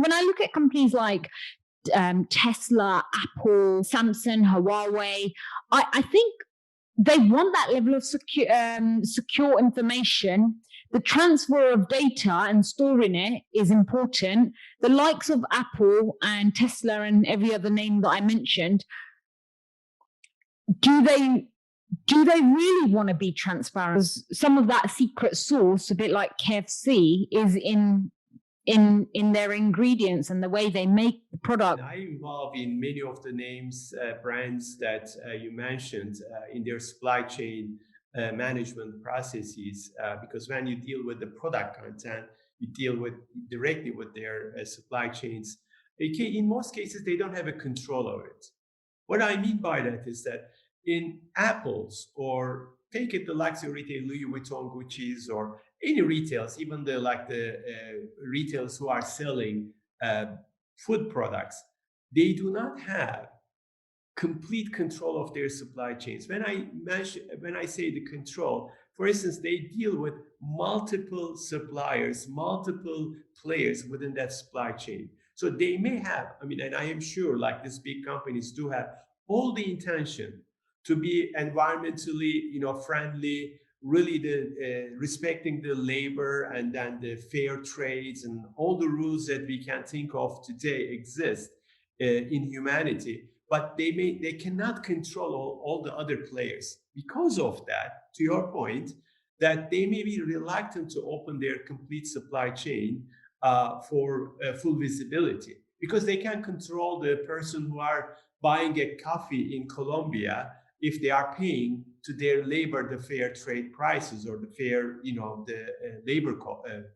when I look at companies like Tesla, Apple, Samsung, Huawei, I think they want that level of secure information. The transfer of data and storing it is important. The likes of Apple and Tesla and every other name that I mentioned, do they really want to be transparent? Some of that secret sauce, a bit like KFC, is in their ingredients and the way they make the product. I'm involved in many of the names, brands that you mentioned in their supply chain management processes, because when you deal with the product content, you deal with directly with their supply chains. In most cases, they don't have a control over it. What I mean by that is that in Apple's, or take it the luxury retail, Louis Vuitton, Gucci's, or any retails, even the retailers who are selling food products, they do not have complete control of their supply chains. When I say the control, for instance, they deal with multiple suppliers, multiple players within that supply chain. So they may have, and I am sure like these big companies do have all the intention to be environmentally, friendly, really respecting the labor and then the fair trades and all the rules that we can think of today exist in humanity. But they cannot control all the other players. Because of that, to your point, that they may be reluctant to open their complete supply chain for full visibility, because they can control the person who are buying a coffee in Colombia if they are paying to their labor the fair trade prices or the fair, labor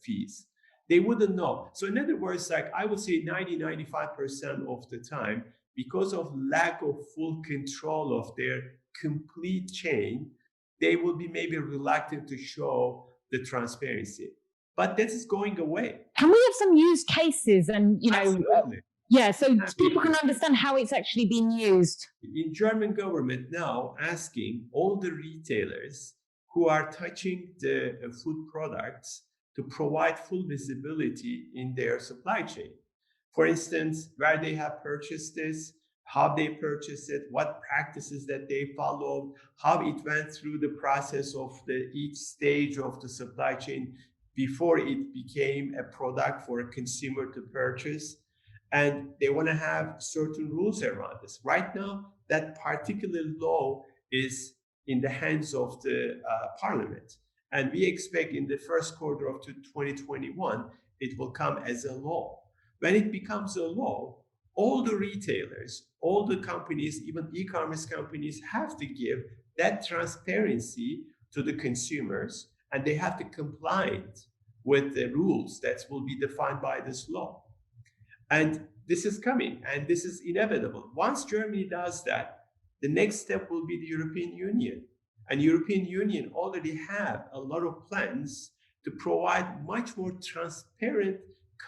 fees. They wouldn't know. So in other words, like I would say 95% of the time, because of lack of full control of their complete chain, they will be maybe reluctant to show the transparency. But this is going away. Can we have some use cases and, Absolutely. Yeah, so people can understand how it's actually being used. In German government now asking all the retailers who are touching the food products to provide full visibility in their supply chain. For instance, where they have purchased this, how they purchased it, what practices that they followed, how it went through the process of each stage of the supply chain before it became a product for a consumer to purchase. And they want to have certain rules around this. Right now, that particular law is in the hands of the parliament. And we expect in the first quarter of 2021, it will come as a law. When it becomes a law, all the retailers, all the companies, even e-commerce companies have to give that transparency to the consumers, and they have to comply with the rules that will be defined by this law. And this is coming, and this is inevitable. Once Germany does that, the next step will be the European Union. And European Union already have a lot of plans to provide much more transparent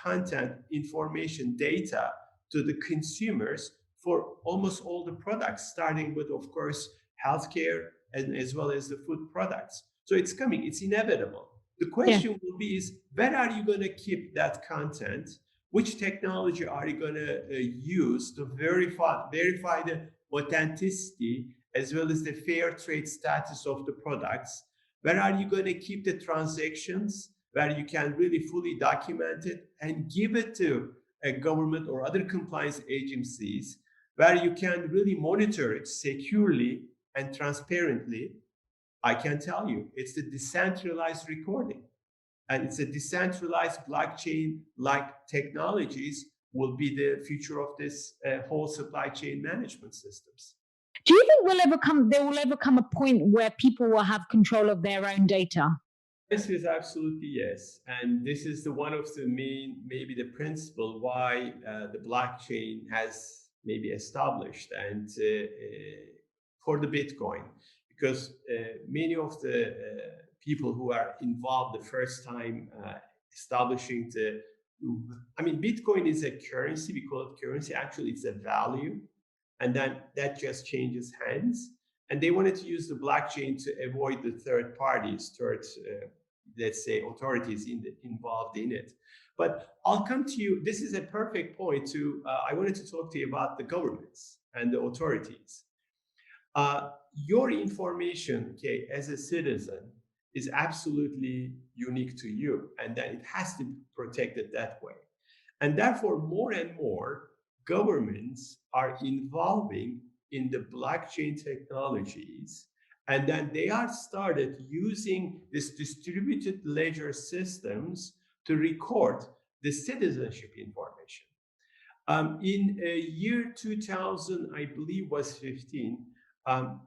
content, information, data to the consumers for almost all the products, starting with, of course, healthcare and as well as the food products. So it's coming, it's inevitable. The question will be is, where are you going to keep that content? Which technology are you going to use to verify the authenticity as well as the fair trade status of the products? Where are you going to keep the transactions where you can really fully document it and give it to a government or other compliance agencies where you can really monitor it securely and transparently? I can tell you, it's the decentralized recording. And it's a decentralized blockchain-like technologies will be the future of this whole supply chain management systems. Do you think there will ever come a point where people will have control of their own data? This is absolutely yes. And this is one of the main, maybe the principle why the blockchain has maybe established and for the Bitcoin, because many of the people who are involved the first time establishing Bitcoin is a currency. We call it currency. Actually, it's a value. And then that just changes hands. And they wanted to use the blockchain to avoid the third parties, let's say, authorities involved in it. But I'll come to you. This is a perfect point to, I wanted to talk to you about the governments and the authorities. Your information, okay, as a citizen is absolutely unique to you, and that it has to be protected that way. And therefore, more and more governments are involving in the blockchain technologies, and then they are started using this distributed ledger systems to record the citizenship information. In year 2000, I believe was 15, um,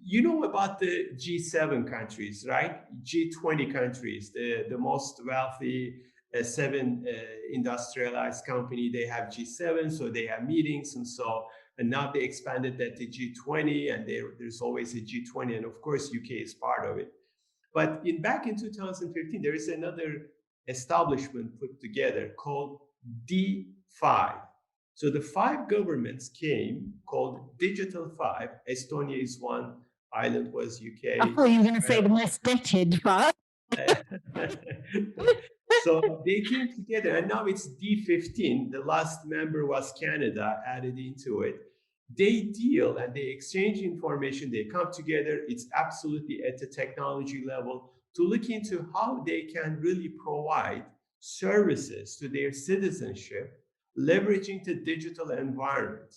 you know about the G7 countries, right? G20 countries, the most wealthy seven industrialized company, they have G7, so they have meetings and so, and now they expanded that to G20, and there's always a G20, and of course UK is part of it. But back in 2015, there is another establishment put together called D5. So the five governments came called Digital Five. Estonia is one, Ireland was UK. I thought you were going to say the most debted, but so they came together, and now it's D15. The last member was Canada added into it. They deal and they exchange information. They come together. It's absolutely at the technology level to look into how they can really provide services to their citizenship, leveraging the digital environment.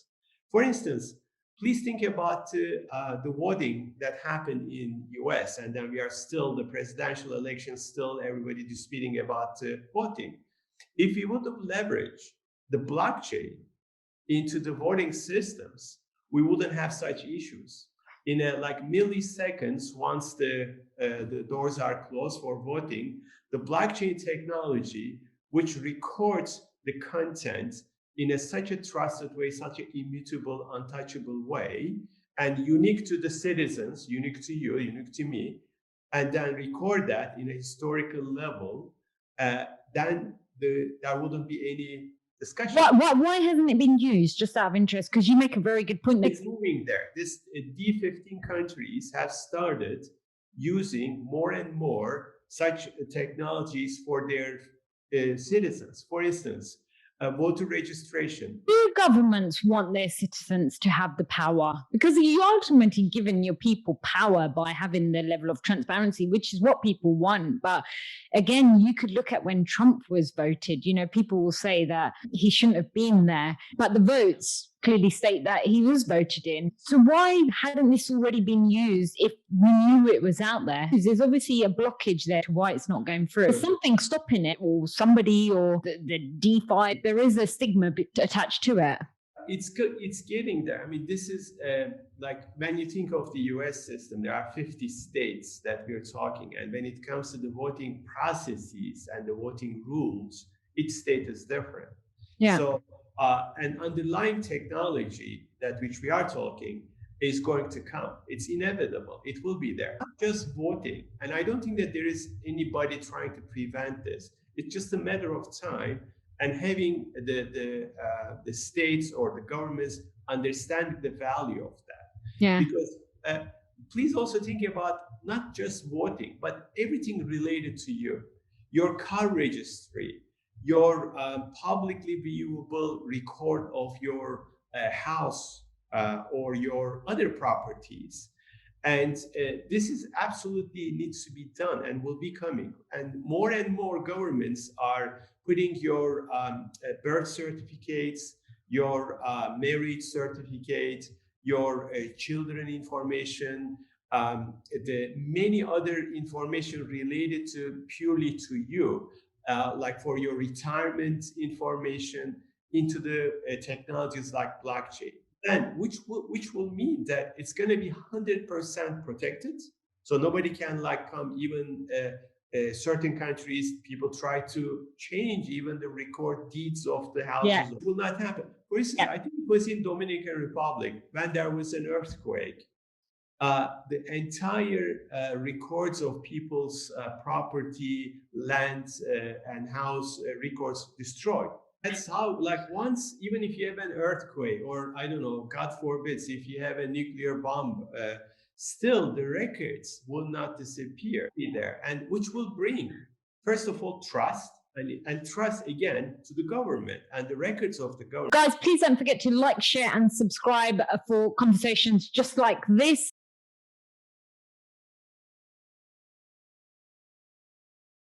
For instance, please think about the voting that happened in US, and then we are still, the presidential election, still everybody disputing about voting. If we would have leveraged the blockchain into the voting systems, we wouldn't have such issues. In like milliseconds, once the doors are closed for voting, the blockchain technology, which records the content in such a trusted way, such an immutable, untouchable way, and unique to the citizens, unique to you, unique to me, and then record that in a historical level, then there wouldn't be any discussion. Why hasn't it been used, just out of interest? Because you make a very good point. It's moving there. This D15 countries have started using more and more such technologies for their citizens. For instance, voter registration. Do governments want their citizens to have the power? Because you ultimately giving your people power by having the level of transparency, which is what people want. But again, you could look at when Trump was voted, you know, people will say that he shouldn't have been there, but the votes clearly state that he was voted in. So why hadn't this already been used if we knew it was out there? There's obviously a blockage there to why it's not going through. There's something stopping it, or somebody, or the D5. There is a stigma attached to it. It's good. It's getting there. I mean, this is like when you think of the US system, there are 50 states that we're talking. And when it comes to the voting processes and the voting rules, each state is different. Yeah. So, an underlying technology that which we are talking is going to come. It's inevitable. It will be there. Not just voting. And I don't think that there is anybody trying to prevent this. It's just a matter of time and having the states or the governments understand the value of that. Yeah. Because please also think about not just voting, but everything related to you, your car registry, your publicly viewable record of your house or your other properties. And this is absolutely needs to be done and will be coming. And more governments are putting your birth certificates, your marriage certificate, your children information, the many other information related to purely to you, like for your retirement information, into the technologies like blockchain. And which will mean that it's going to be 100% protected. So nobody can like come, even certain countries, people try to change even the record deeds of the houses. Yeah. It will not happen. For instance, I think it was in Dominican Republic when there was an earthquake. The entire records of people's property, land, and house records destroyed. That's how, like, once, even if you have an earthquake, or I don't know, God forbid, if you have a nuclear bomb, still the records will not disappear there, and which will bring, first of all, trust, and trust again to the government and the records of the government. Guys, please don't forget to like, share, and subscribe for conversations just like this.